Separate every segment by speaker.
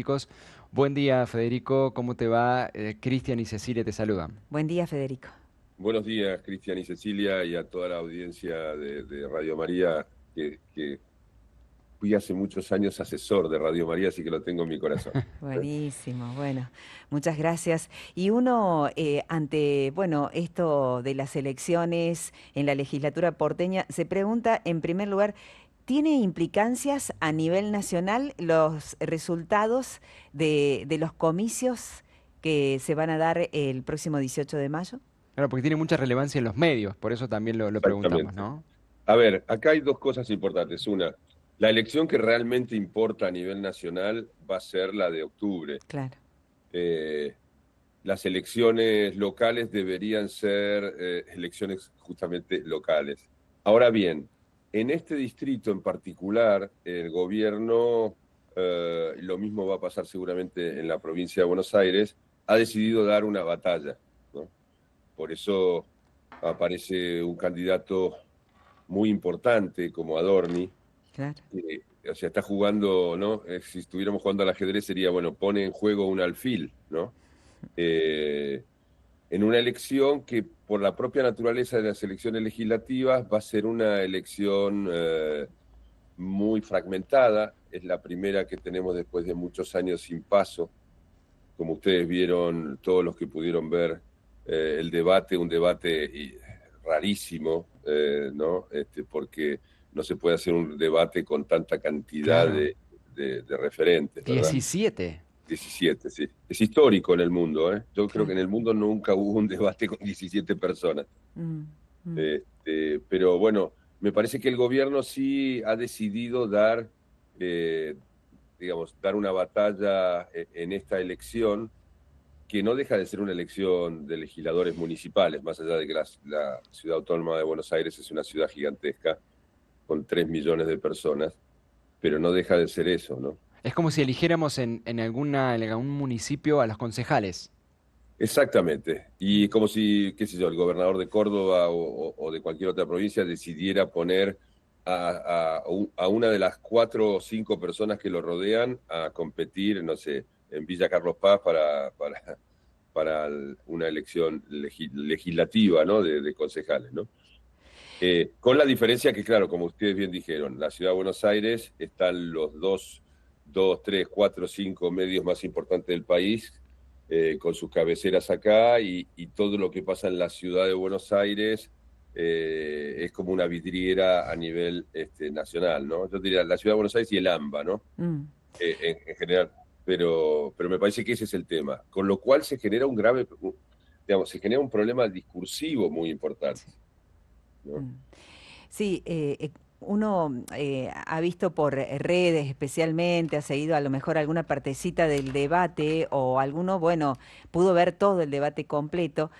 Speaker 1: Chicos, buen día Federico, ¿cómo te va? Cristian y Cecilia te saludan.
Speaker 2: Buen día, Federico.
Speaker 3: Buenos días, Cristian y Cecilia, y a toda la audiencia de Radio María, que fui hace muchos años asesor de Radio María, así que lo tengo en mi corazón.
Speaker 2: Buenísimo, bueno, muchas gracias. Y uno, ante, bueno, esto de las elecciones en la legislatura porteña, se pregunta, en primer lugar, ¿tiene implicancias a nivel nacional los resultados de los comicios que se van a dar el próximo 18 de mayo?
Speaker 1: Claro, porque tiene mucha relevancia en los medios, por eso también lo preguntamos,
Speaker 3: Exactamente.
Speaker 1: ¿no?
Speaker 3: A ver, acá hay dos cosas importantes. Una, la elección que realmente importa a nivel nacional va a ser la de octubre.
Speaker 2: Claro.
Speaker 3: Eh, las elecciones locales deberían ser elecciones justamente locales. Ahora bien, en este distrito en particular, el gobierno, lo mismo va a pasar seguramente en la provincia de Buenos Aires, ha decidido dar una batalla, ¿no? Por eso aparece un candidato muy importante como Adorni,
Speaker 2: Claro.
Speaker 3: o sea, está jugando, ¿no? Si estuviéramos jugando al ajedrez sería, bueno, pone en juego un alfil, ¿no? Eh, en una elección que por la propia naturaleza de las elecciones legislativas va a ser una elección muy fragmentada. Es la primera que tenemos después de muchos años sin paso. Como ustedes vieron, todos los que pudieron ver el debate, un debate rarísimo, ¿no? Porque no se puede hacer un debate con tanta cantidad
Speaker 1: Claro,
Speaker 3: de referentes, ¿verdad?
Speaker 1: 17.
Speaker 3: 17, sí. Es histórico en el mundo, ¿eh? Yo creo que
Speaker 2: Claro.
Speaker 3: en el mundo nunca hubo un debate con 17 personas.
Speaker 2: Mm, mm.
Speaker 3: Pero bueno, me parece que el gobierno sí ha decidido dar, eh, digamos, dar una batalla en esta elección, que no deja de ser una elección de legisladores municipales, más allá de que la ciudad autónoma de Buenos Aires es una ciudad gigantesca, con 3 millones de personas, pero no deja de ser eso, ¿no?
Speaker 1: Es como si eligiéramos en algún municipio a los concejales.
Speaker 3: Exactamente. Y como si, qué sé yo, el gobernador de Córdoba o de cualquier otra provincia decidiera poner a una de las 4 o 5 personas que lo rodean a competir, no sé, en Villa Carlos Paz para una elección legislativa, ¿no? De concejales, ¿no? Con la diferencia que, claro, como ustedes bien dijeron, la ciudad de Buenos Aires están los dos, tres, cuatro, cinco medios más importantes del país, con sus cabeceras acá, y todo lo que pasa en la ciudad de Buenos Aires es como una vidriera a nivel nacional, ¿no? Yo diría la ciudad de Buenos Aires y el AMBA, ¿no?
Speaker 2: Mm.
Speaker 3: En general, pero me parece que ese es el tema, con lo cual se genera digamos, se genera un problema discursivo muy importante, ¿no?
Speaker 2: Mm. Sí, uno ha visto por redes especialmente, ha seguido a lo mejor alguna partecita del debate o alguno, bueno, pudo ver todo el debate completo,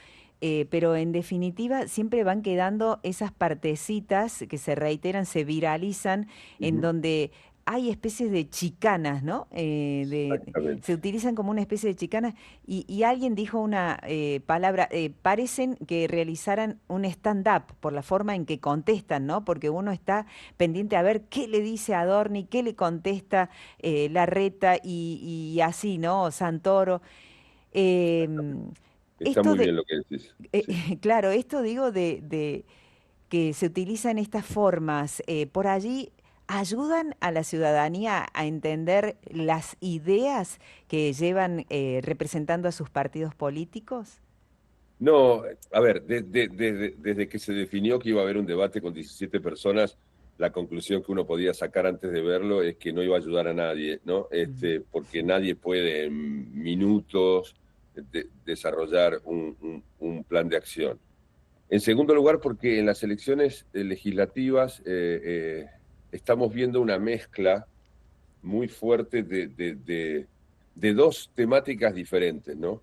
Speaker 2: pero en definitiva siempre van quedando esas partecitas que se reiteran, se viralizan, en
Speaker 3: Ujú.
Speaker 2: donde hay especies de chicanas, ¿no? Se
Speaker 3: Exactamente.
Speaker 2: utilizan como una especie de chicanas y alguien dijo una palabra, parecen que realizaran un stand-up por la forma en que contestan, ¿no? Porque uno está pendiente a ver qué le dice Adorni, qué le contesta Larreta y así, ¿no? Santoro. Em,
Speaker 3: Está
Speaker 2: esto
Speaker 3: muy
Speaker 2: de,
Speaker 3: bien lo que decís. Sí.
Speaker 2: claro, esto digo de que se utilizan estas formas, por allí ayudan a la ciudadanía a entender las ideas que llevan representando a sus partidos políticos.
Speaker 3: No, a ver, desde que se definió que iba a haber un debate con 17 personas, la conclusión que uno podía sacar antes de verlo es que no iba a ayudar a nadie, ¿no?
Speaker 2: Mm,
Speaker 3: Porque nadie puede en minutos desarrollar un plan de acción. En segundo lugar, porque en las elecciones legislativas estamos viendo una mezcla muy fuerte de dos temáticas diferentes, ¿no?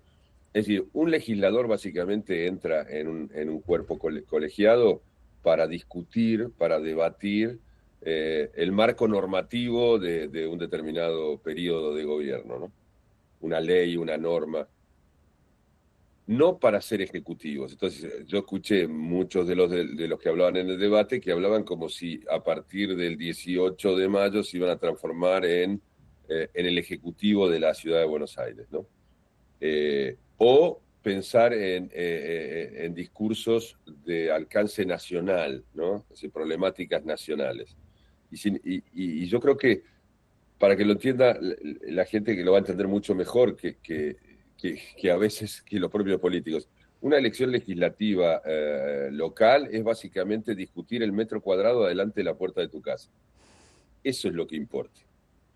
Speaker 3: Es decir, un legislador básicamente entra en un cuerpo colegiado para discutir, para debatir el marco normativo de un determinado periodo de gobierno, ¿no? Una ley, una norma, no para ser ejecutivos. Entonces, yo escuché muchos de los que hablaban en el debate que hablaban como si a partir del 18 de mayo se iban a transformar en en el Ejecutivo de la Ciudad de Buenos Aires, ¿no? O pensar en discursos de alcance nacional, ¿no? Es decir, problemáticas nacionales. Y yo creo que, para que lo entienda la gente, que lo va a entender mucho mejor que a veces que los propios políticos, una elección legislativa local es básicamente discutir el metro cuadrado adelante de la puerta de tu casa. Eso es lo que importa.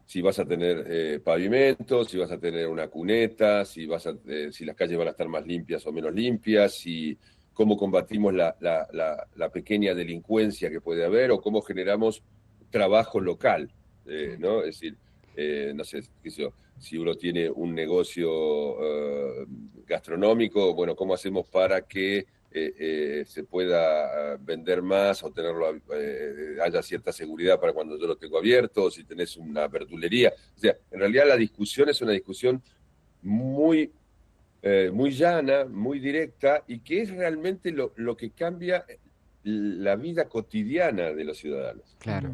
Speaker 3: Si vas a tener pavimento, si vas a tener una cuneta, si las calles van a estar más limpias o menos limpias, si cómo combatimos la pequeña delincuencia que puede haber, o cómo generamos trabajo local, ¿no? Es decir, no sé, qué sé yo, si uno tiene un negocio gastronómico, bueno, ¿cómo hacemos para que se pueda vender más, o tenerlo, haya cierta seguridad para cuando yo lo tengo abierto, o si tenés una verdulería? O sea, en realidad la discusión es una discusión muy, muy llana, muy directa, y que es realmente lo que cambia la vida cotidiana de los ciudadanos.
Speaker 1: Claro.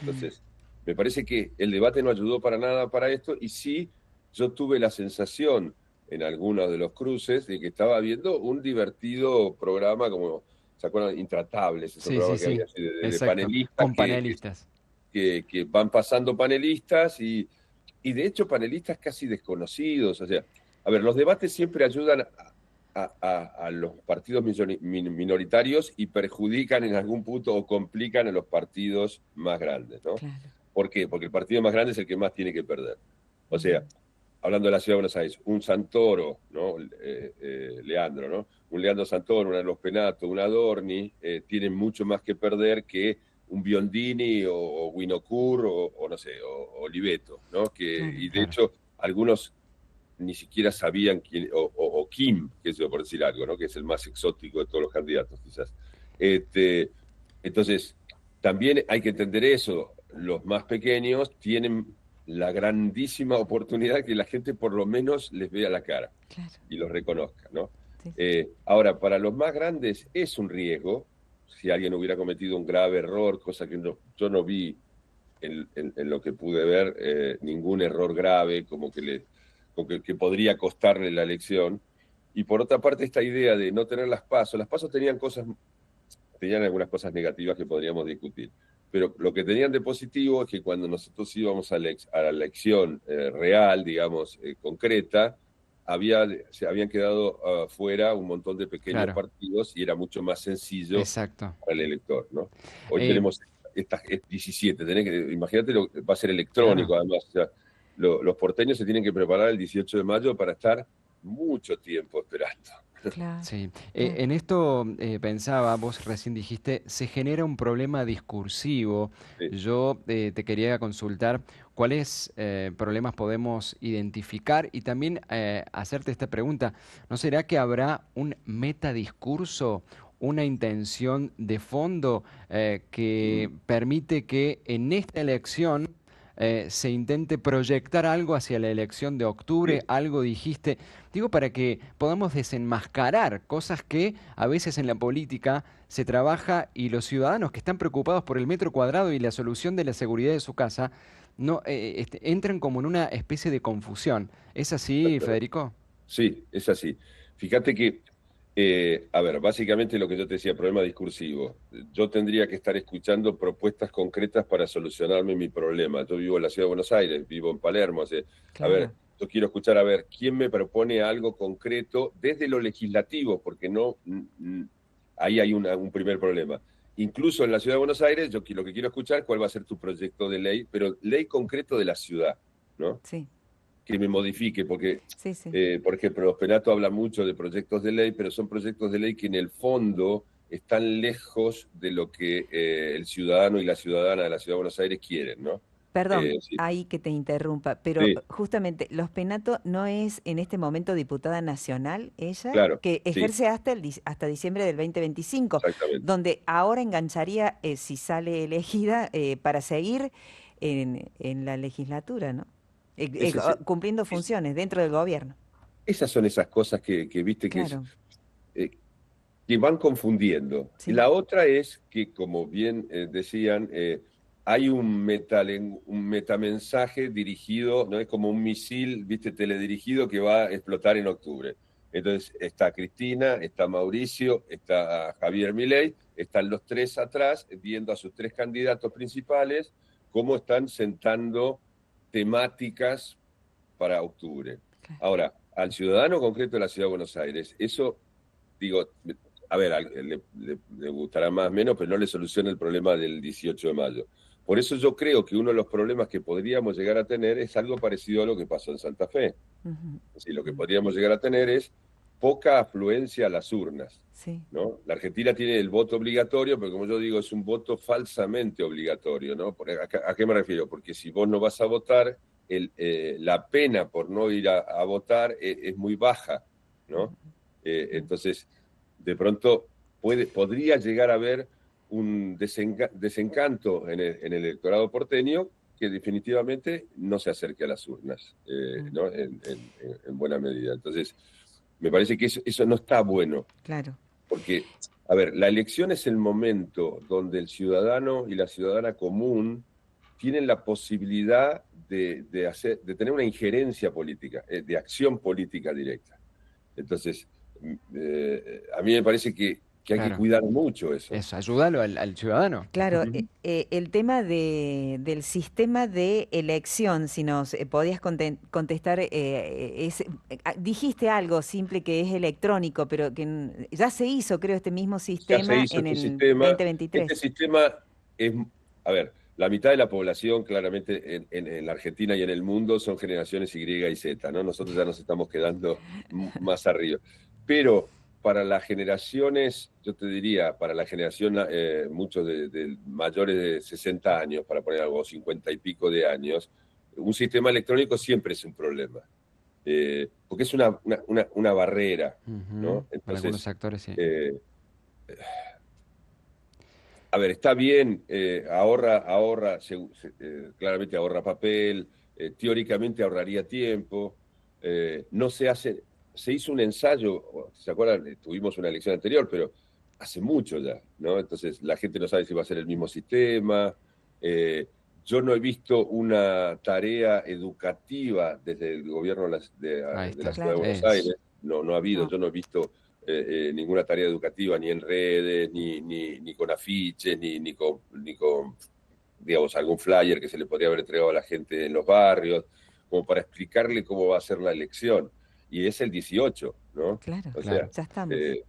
Speaker 3: Entonces, me parece que el debate no ayudó para nada para esto, y sí, yo tuve la sensación en algunos de los cruces de que estaba viendo un divertido programa, como, ¿se acuerdan? Intratables, ese
Speaker 1: Sí,
Speaker 3: programa
Speaker 1: sí,
Speaker 3: que había
Speaker 1: sí.
Speaker 3: así de
Speaker 1: Exacto.
Speaker 3: panelistas,
Speaker 1: Con panelistas.
Speaker 3: que van pasando panelistas, y de hecho panelistas casi desconocidos. O sea, a ver, los debates siempre ayudan a los partidos minoritarios y perjudican en algún punto o complican a los partidos más grandes, ¿no?
Speaker 2: Claro.
Speaker 3: ¿Por qué? Porque el partido más grande es el que más tiene que perder. O sea, hablando de la Ciudad de Buenos Aires, un Santoro, ¿no? Leandro, ¿no? Un Leandro Santoro, un Los Penato, un Adorni, tienen mucho más que perder que un Biondini o Winocur o no sé, o Oliveto, ¿no?
Speaker 2: Claro.
Speaker 3: Y de
Speaker 1: Claro.
Speaker 3: hecho, algunos ni siquiera sabían quién, o Kim, que es por decir algo, ¿no? Que es el más exótico de todos los candidatos, quizás. Entonces, también hay que entender eso. Los más pequeños tienen la grandísima oportunidad que la gente por lo menos les vea la cara
Speaker 2: Claro.
Speaker 3: y los reconozca, ¿no?
Speaker 2: Sí.
Speaker 3: Ahora, para los más grandes es un riesgo, si alguien hubiera cometido un grave error, cosa que yo no vi en lo que pude ver, ningún error grave como que podría costarle la elección. Y por otra parte, esta idea de no tener las PASO tenían algunas cosas negativas que podríamos discutir, pero lo que tenían de positivo es que cuando nosotros íbamos a la elección real, digamos, concreta, se habían quedado fuera un montón de pequeños
Speaker 1: Claro.
Speaker 3: partidos, y era mucho más sencillo
Speaker 1: Exacto.
Speaker 3: para el elector, ¿no? Hoy
Speaker 1: Eh,
Speaker 3: tenemos estas 17, imagínate, va a ser electrónico,
Speaker 1: claro.
Speaker 3: además. O sea, los porteños se tienen que preparar el 18 de mayo para estar mucho tiempo esperando.
Speaker 2: Claro.
Speaker 1: Sí,
Speaker 2: Claro.
Speaker 1: en esto pensaba, vos recién dijiste, se genera un problema discursivo.
Speaker 3: Sí.
Speaker 1: Yo te quería consultar cuáles problemas podemos identificar, y también hacerte esta pregunta: ¿no será que habrá un metadiscurso, una intención de fondo que permite que en esta elección se intente proyectar algo hacia la elección de octubre?
Speaker 3: Sí.
Speaker 1: Algo dijiste, digo, para que podamos desenmascarar cosas que a veces en la política se trabaja, y los ciudadanos que están preocupados por el metro cuadrado y la solución de la seguridad de su casa no entran como en una especie de confusión. ¿Es así, Federico?
Speaker 3: Sí, es así. Fíjate que, a ver, básicamente lo que yo te decía, problema discursivo. Yo tendría que estar escuchando propuestas concretas para solucionarme mi problema. Yo vivo en la Ciudad de Buenos Aires, vivo en Palermo. A ver,
Speaker 2: Claro.
Speaker 3: yo quiero escuchar, a ver, quién me propone algo concreto desde lo legislativo, porque no, ahí hay un primer problema. Incluso en la Ciudad de Buenos Aires, yo lo que quiero escuchar, cuál va a ser tu proyecto de ley, pero ley concreto de la ciudad, ¿no?
Speaker 2: Sí.
Speaker 3: Que me modifique, porque,
Speaker 2: Sí, sí.
Speaker 3: por ejemplo, los Penato habla mucho de proyectos de ley, pero son proyectos de ley que en el fondo están lejos de lo que el ciudadano y la ciudadana de la Ciudad de Buenos Aires quieren, ¿no?
Speaker 2: Perdón,
Speaker 3: Sí,
Speaker 2: ahí que te interrumpa, pero
Speaker 3: sí,
Speaker 2: justamente Los Penato no es en este momento diputada nacional, ella,
Speaker 3: claro,
Speaker 2: que
Speaker 3: sí,
Speaker 2: ejerce hasta diciembre del 2025,
Speaker 3: exactamente.
Speaker 2: donde ahora engancharía, si sale elegida, para seguir en la legislatura, ¿no?
Speaker 3: Ese es-
Speaker 2: Cumpliendo
Speaker 3: es-
Speaker 2: funciones dentro del gobierno.
Speaker 3: esas son esas cosas que viste
Speaker 2: Claro,
Speaker 3: eh, que van confundiendo. Y
Speaker 2: sí,
Speaker 3: la otra es que, como bien decían, hay un metamensaje dirigido, no es como un misil, viste, teledirigido que va a explotar en octubre. Entonces está Cristina, está Mauricio, está Javier Milei, están los tres atrás viendo a sus tres candidatos principales cómo están sentando temáticas para octubre.
Speaker 2: Claro.
Speaker 3: Ahora, al ciudadano concreto de la Ciudad de Buenos Aires, eso, digo, a ver, le gustará más o menos, pero no le soluciona el problema del 18 de mayo. Por eso yo creo que uno de los problemas que podríamos llegar a tener es algo parecido a lo que pasó en Santa Fe.
Speaker 2: Ujú.
Speaker 3: Es decir, lo que podríamos llegar a tener es poca afluencia a las urnas,
Speaker 2: Sí.
Speaker 3: ¿no? La Argentina tiene el voto obligatorio, pero como yo digo, es un voto falsamente obligatorio, ¿no? ¿A qué me refiero? Porque si vos no vas a votar, la pena por no ir a votar es muy baja, ¿no? Entonces, de pronto podría llegar a haber un desencanto en el electorado porteño que definitivamente no se acerque a las urnas, ¿no? En buena medida. Entonces, me parece que eso no está bueno,
Speaker 2: Claro.
Speaker 3: porque, a ver, la elección es el momento donde el ciudadano y la ciudadana común tienen la posibilidad de tener una injerencia política, de acción política directa. Entonces, a mí me parece que hay que
Speaker 1: Claro.
Speaker 3: cuidar mucho eso.
Speaker 1: Eso, ayúdalo al ciudadano.
Speaker 2: Claro,
Speaker 3: Ujú.
Speaker 2: el tema del sistema de elección, si nos podías contestar, dijiste algo simple que es electrónico, pero que ya se hizo, creo, este mismo
Speaker 3: Ya se
Speaker 2: sistema
Speaker 3: hizo
Speaker 2: en
Speaker 3: este
Speaker 2: el
Speaker 3: sistema.
Speaker 2: 2023.
Speaker 3: Este sistema es, a ver, la mitad de la población claramente en la Argentina y en el mundo son generaciones Y y Z, ¿no? Nosotros ya nos estamos quedando más arriba. Pero para las generaciones, yo te diría, para la generación, muchos de mayores de 60 años, para poner algo, 50 y pico de años, un sistema electrónico siempre es un problema. Porque es una barrera,
Speaker 1: Ujú.
Speaker 3: ¿no?
Speaker 1: Para algunos
Speaker 3: Entonces,
Speaker 1: sectores, sí.
Speaker 3: a ver, está bien, ahorra, claramente ahorra papel, teóricamente ahorraría tiempo, no se hizo un ensayo, ¿se acuerdan? Tuvimos una elección anterior, pero hace mucho ya, ¿no? Entonces la gente no sabe si va a ser el mismo sistema. Yo no he visto una tarea educativa desde el gobierno
Speaker 1: Ahí
Speaker 3: de la
Speaker 1: está.
Speaker 3: Ciudad de
Speaker 2: Claro.
Speaker 3: Buenos Aires, no ha habido,
Speaker 2: No.
Speaker 3: yo no he visto ninguna tarea educativa, ni en redes, ni con afiches, ni con, digamos, algún flyer que se le podría haber entregado a la gente en los barrios, como para explicarle cómo va a ser la elección. Y es el 18, ¿no?
Speaker 2: Claro,
Speaker 3: O sea,
Speaker 1: Claro.
Speaker 2: ya estamos.
Speaker 3: eh,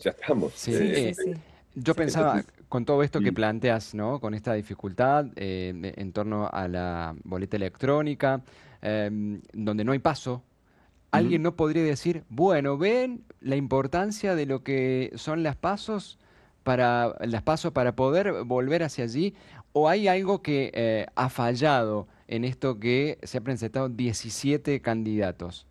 Speaker 3: ya estamos.
Speaker 1: Sí,
Speaker 2: Sí, sí, sí.
Speaker 1: yo
Speaker 2: Sí.
Speaker 1: pensaba,
Speaker 3: Entonces,
Speaker 1: con todo esto que
Speaker 3: mm,
Speaker 1: planteas, ¿no? Con esta dificultad en torno a la boleta electrónica, donde no hay paso,
Speaker 3: ujú.
Speaker 1: alguien no podría decir, bueno, ven la importancia de lo que son las pasos para poder volver hacia allí, o hay algo que ha fallado en esto que se han presentado 17 candidatos.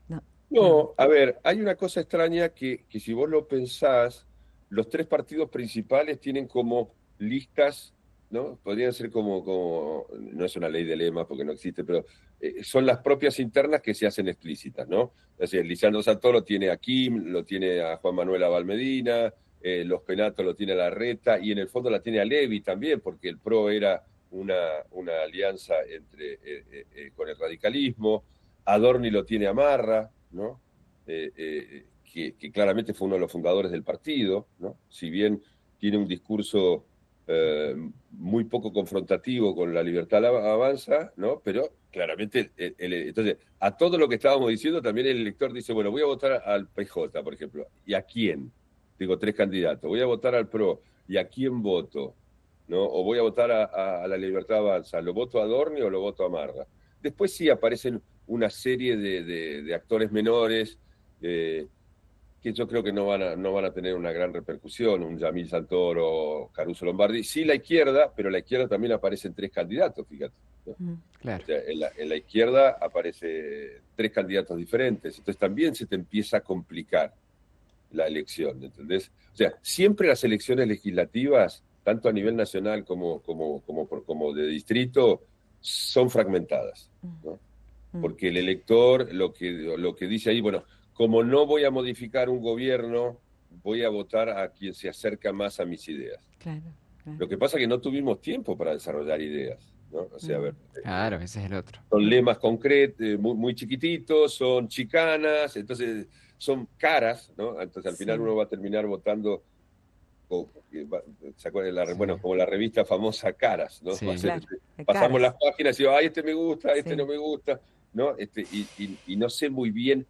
Speaker 2: No. Mm.
Speaker 3: No, a ver, hay una cosa extraña que si vos lo pensás, los tres partidos principales tienen como listas, ¿no? Podrían ser no es una ley de lemas porque no existe, pero son las propias internas que se hacen explícitas, ¿no? Es decir, Lisandro Santoro tiene a Kim, lo tiene a Juan Manuel Abal Medina, Los Penatos lo tiene a Larreta, y en el fondo la tiene a Levi también, porque el PRO era una alianza con el radicalismo. Adorni lo tiene a Marra, ¿no? Que claramente fue uno de los fundadores del partido, ¿no? Si bien tiene un discurso muy poco confrontativo con la libertad avanza, ¿no? Pero claramente, entonces, a todo lo que estábamos diciendo, también el elector dice, bueno, voy a votar al PJ, por ejemplo. ¿Y a quién? Digo, tres candidatos. Voy a votar al PRO. ¿Y a quién voto? ¿No? O voy a votar a la libertad avanza. ¿Lo voto a Adorni o lo voto a Marra? Después sí aparecen una serie de actores menores que yo creo que no van a tener una gran repercusión, un Yamil Santoro, Caruso Lombardi. Sí la izquierda, pero la izquierda también aparecen tres candidatos, fíjate, ¿no?
Speaker 2: Mm.
Speaker 1: Claro.
Speaker 3: O sea, en la izquierda aparecen tres candidatos diferentes, entonces también se te empieza a complicar la elección, ¿entendés? O sea, siempre las elecciones legislativas, tanto a nivel nacional como de distrito, son fragmentadas, ¿no?
Speaker 2: Mm.
Speaker 3: Porque el elector lo que dice ahí, bueno, como no voy a modificar un gobierno, voy a votar a quien se acerca más a mis ideas.
Speaker 2: Claro,
Speaker 3: Lo que pasa es que no tuvimos tiempo para desarrollar ideas, ¿no? O sea, a ver,
Speaker 1: Claro, ese es el otro.
Speaker 3: son lemas concretos, muy, muy chiquititos, son chicanas, entonces son caras, ¿no? Entonces al final
Speaker 2: Sí,
Speaker 3: uno va a terminar votando, ¿se acuerdan? Bueno,
Speaker 1: Sí,
Speaker 3: como la revista famosa Caras, ¿no? Va a
Speaker 1: sí.
Speaker 3: ser,
Speaker 2: claro, de
Speaker 3: pasamos las
Speaker 2: caras.
Speaker 3: páginas y digo, ay, este me gusta, este no
Speaker 2: Sí,
Speaker 3: me gusta, ¿no? Y no sé muy bien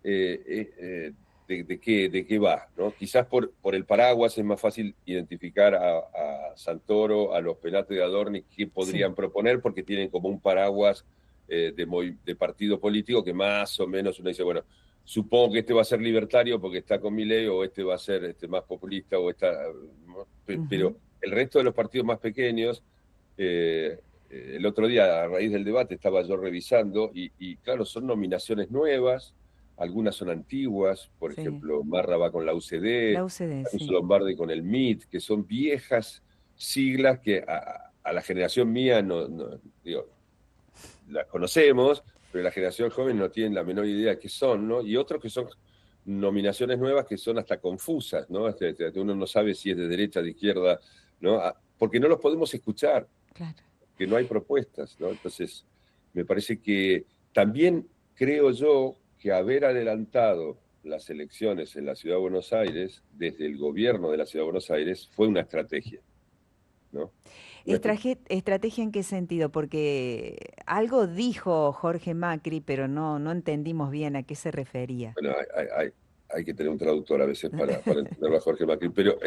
Speaker 3: eh, eh, eh, de qué va, ¿no? Quizás por el paraguas es más fácil identificar a Santoro, a los Penato y Adorni, qué
Speaker 2: sí,
Speaker 3: podrían proponer, porque tienen como un paraguas de partido político que más o menos uno dice, bueno, supongo que este va a ser libertario porque está con Milei, o este va a ser más populista, o esta, ¿no?
Speaker 2: ujú,
Speaker 3: Pero el resto de los partidos más pequeños, el otro día, a raíz del debate, estaba yo revisando, y claro, son nominaciones nuevas, algunas son antiguas, por
Speaker 2: sí.
Speaker 3: ejemplo, Marra va con la UCD,
Speaker 2: La UCD,
Speaker 3: Caruso
Speaker 2: sí,
Speaker 3: Lombardi con el MIT, que son viejas siglas que a la generación mía digo, las conocemos, pero la generación joven no tiene la menor idea de qué son, ¿no? Y otros que son nominaciones nuevas que son hasta confusas, ¿no? Uno no sabe si es de derecha, de izquierda, ¿no? Porque no los podemos escuchar,
Speaker 2: claro.
Speaker 3: que no hay propuestas, ¿no? Entonces, me parece que también creo yo que haber adelantado las elecciones en la Ciudad de Buenos Aires, desde el gobierno de la Ciudad de Buenos Aires, fue una estrategia, ¿no? Una estrategia.
Speaker 2: ¿Estrategia en qué sentido? Porque algo dijo Jorge Macri, pero no entendimos bien a qué se refería.
Speaker 3: Bueno, hay que tener un traductor a veces para entenderlo a Jorge Macri, pero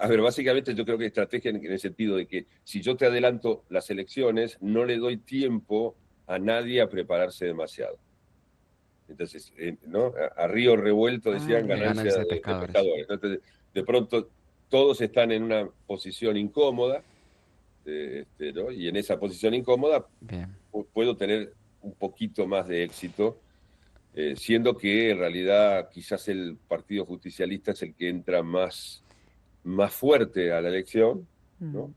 Speaker 3: a ver, básicamente yo creo que estrategia en el sentido de que si yo te adelanto las elecciones, no le doy tiempo a nadie a prepararse demasiado. Entonces, ¿no? A río revuelto
Speaker 2: Ah,
Speaker 3: decían
Speaker 2: Río
Speaker 3: ganancia
Speaker 1: Ganancia de
Speaker 2: Revuelto.
Speaker 3: de
Speaker 1: pescadores.
Speaker 3: pescadores, ¿no? Entonces, de pronto todos están en una posición incómoda, ¿no? Y en esa posición incómoda
Speaker 1: Bien.
Speaker 3: puedo tener un poquito más de éxito, siendo que en realidad quizás el Partido Justicialista es el que entra más fuerte a la elección,
Speaker 2: Mm,
Speaker 3: ¿no?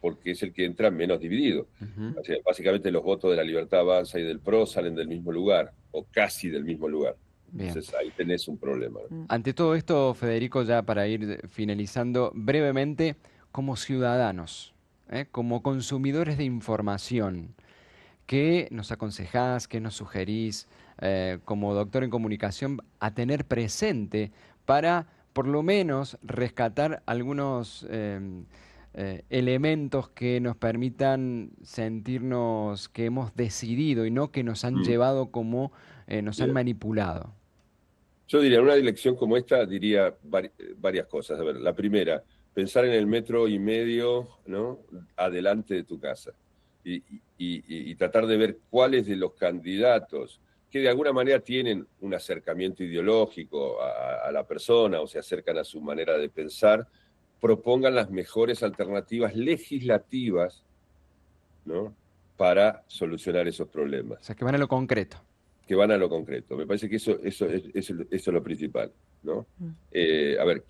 Speaker 3: Porque es el que entra menos dividido.
Speaker 1: Ujú.
Speaker 3: O sea, básicamente los votos de la Libertad Avanza y del PRO salen del mismo lugar, o casi del mismo lugar.
Speaker 1: Bien.
Speaker 3: Entonces ahí tenés un problema, ¿no?
Speaker 2: mm.
Speaker 1: Ante todo esto, Federico, ya para ir finalizando brevemente, como ciudadanos, como consumidores de información, ¿qué nos aconsejás, qué nos sugerís como doctor en comunicación a tener presente para por lo menos rescatar algunos elementos que nos permitan sentirnos que hemos decidido y no que nos han
Speaker 3: Mm,
Speaker 1: llevado como nos han
Speaker 3: bien.
Speaker 1: manipulado?
Speaker 3: Yo diría, en una elección como esta, diría varias cosas. A ver, la primera, pensar en el metro y medio, ¿no? Adelante de tu casa. Y tratar de ver cuáles de los candidatos que de alguna manera tienen un acercamiento ideológico a la persona o se acercan a su manera de pensar, propongan las mejores alternativas legislativas, ¿no? Para solucionar esos
Speaker 1: O
Speaker 3: problemas
Speaker 1: sea, que van a lo concreto.
Speaker 3: que van a lo concreto. Me parece que eso es lo principal, ¿no?
Speaker 2: Mm.
Speaker 3: A ver,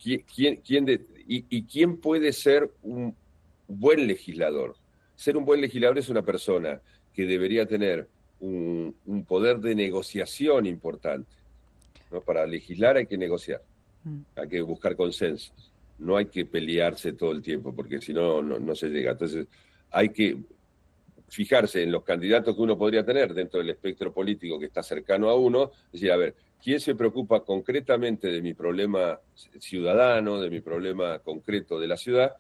Speaker 3: ¿quién puede ser un buen legislador? Ser un buen legislador es una persona que debería tener un poder de negociación importante, ¿no? Para legislar hay que negociar,
Speaker 2: Mm.
Speaker 3: hay que buscar consensos, no hay que pelearse todo el tiempo, porque si no, no se llega. Entonces, hay que fijarse en los candidatos que uno podría tener dentro del espectro político que está cercano a uno, decir, a ver, ¿quién se preocupa concretamente de mi problema ciudadano, de mi problema concreto de la ciudad?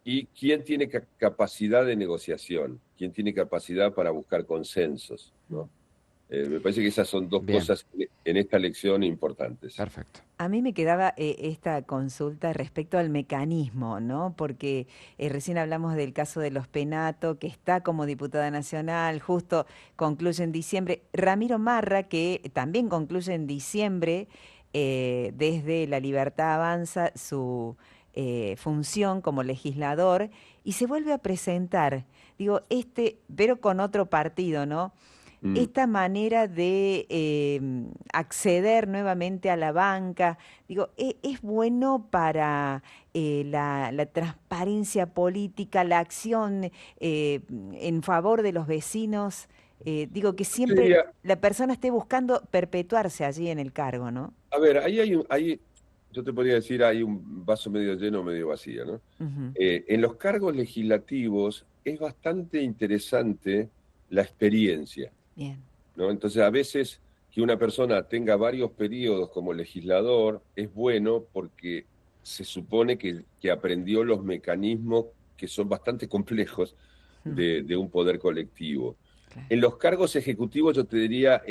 Speaker 3: ¿Y quién tiene capacidad de negociación? ¿Quién tiene capacidad para buscar consensos?
Speaker 2: Mm.
Speaker 3: ¿No? Me parece que esas son dos
Speaker 1: Bien,
Speaker 3: cosas en esta elección importantes.
Speaker 1: perfecto.
Speaker 2: A mí me quedaba esta consulta respecto al mecanismo, ¿no? Porque recién hablamos del caso de los Penato, que está como diputada nacional, justo concluye en diciembre. Ramiro Marra, que también concluye en diciembre, desde La Libertad Avanza, su función como legislador, y se vuelve a presentar. Digo, pero con otro partido, ¿no?
Speaker 3: Mm.
Speaker 2: Esta manera de acceder nuevamente a la banca, digo, ¿es bueno para la transparencia política, la acción en favor de los vecinos? Digo, que
Speaker 3: Yo
Speaker 2: siempre
Speaker 3: diría,
Speaker 2: la persona esté buscando perpetuarse allí en el cargo, ¿no?
Speaker 3: a ver, yo te podría decir, hay un vaso medio lleno o medio vacío, ¿no?
Speaker 2: Ujú.
Speaker 3: En los cargos legislativos es bastante interesante la experiencia,
Speaker 2: Bien,
Speaker 3: ¿no? Entonces, a veces que una persona tenga varios periodos como legislador es bueno porque se supone que aprendió los mecanismos que son bastante complejos
Speaker 2: mm,
Speaker 3: de un poder colectivo.
Speaker 2: claro,
Speaker 3: En los cargos ejecutivos yo te diría,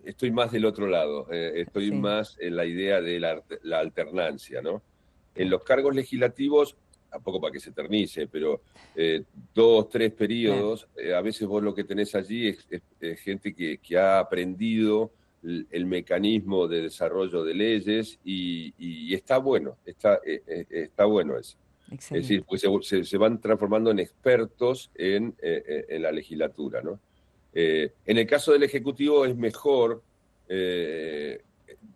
Speaker 3: estoy más del otro lado, estoy
Speaker 2: sí,
Speaker 3: más en la idea de la alternancia, ¿no? En
Speaker 2: claro,
Speaker 3: los cargos legislativos, tampoco para que se eternice, pero 2, 3
Speaker 2: claro,
Speaker 3: periodos, a veces vos lo que tenés allí es gente que ha aprendido el mecanismo de desarrollo de leyes y está bueno, está bueno eso. Es decir,
Speaker 2: excelente.
Speaker 3: pues se van transformando en expertos en la legislatura, ¿no? En el caso del Ejecutivo es mejor,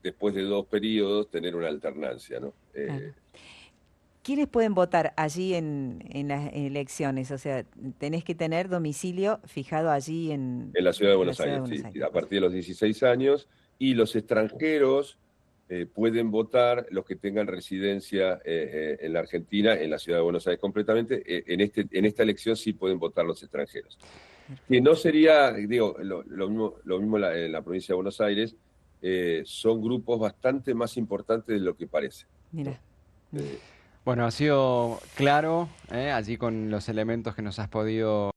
Speaker 3: después de 2 periodos, tener una alternancia, ¿no?
Speaker 2: Claro. ¿Quiénes pueden votar allí en las elecciones? O sea, tenés que tener domicilio fijado allí
Speaker 3: En la ciudad de
Speaker 2: en la
Speaker 3: Buenos
Speaker 2: ciudad de
Speaker 3: Aires,
Speaker 2: Buenos
Speaker 3: sí,
Speaker 2: Aires.
Speaker 3: a partir de los 16 años, y los extranjeros pueden votar, los que tengan residencia en la Argentina, en la ciudad de Buenos Aires completamente. En esta elección sí pueden votar los extranjeros. Que no
Speaker 2: Perfecto.
Speaker 3: sería, digo, lo mismo en la provincia de Buenos Aires, son grupos bastante más importantes de lo que parece, ¿no?
Speaker 2: Mira.
Speaker 3: Eh,
Speaker 1: Bueno, ha sido claro, allí con los elementos que nos has podido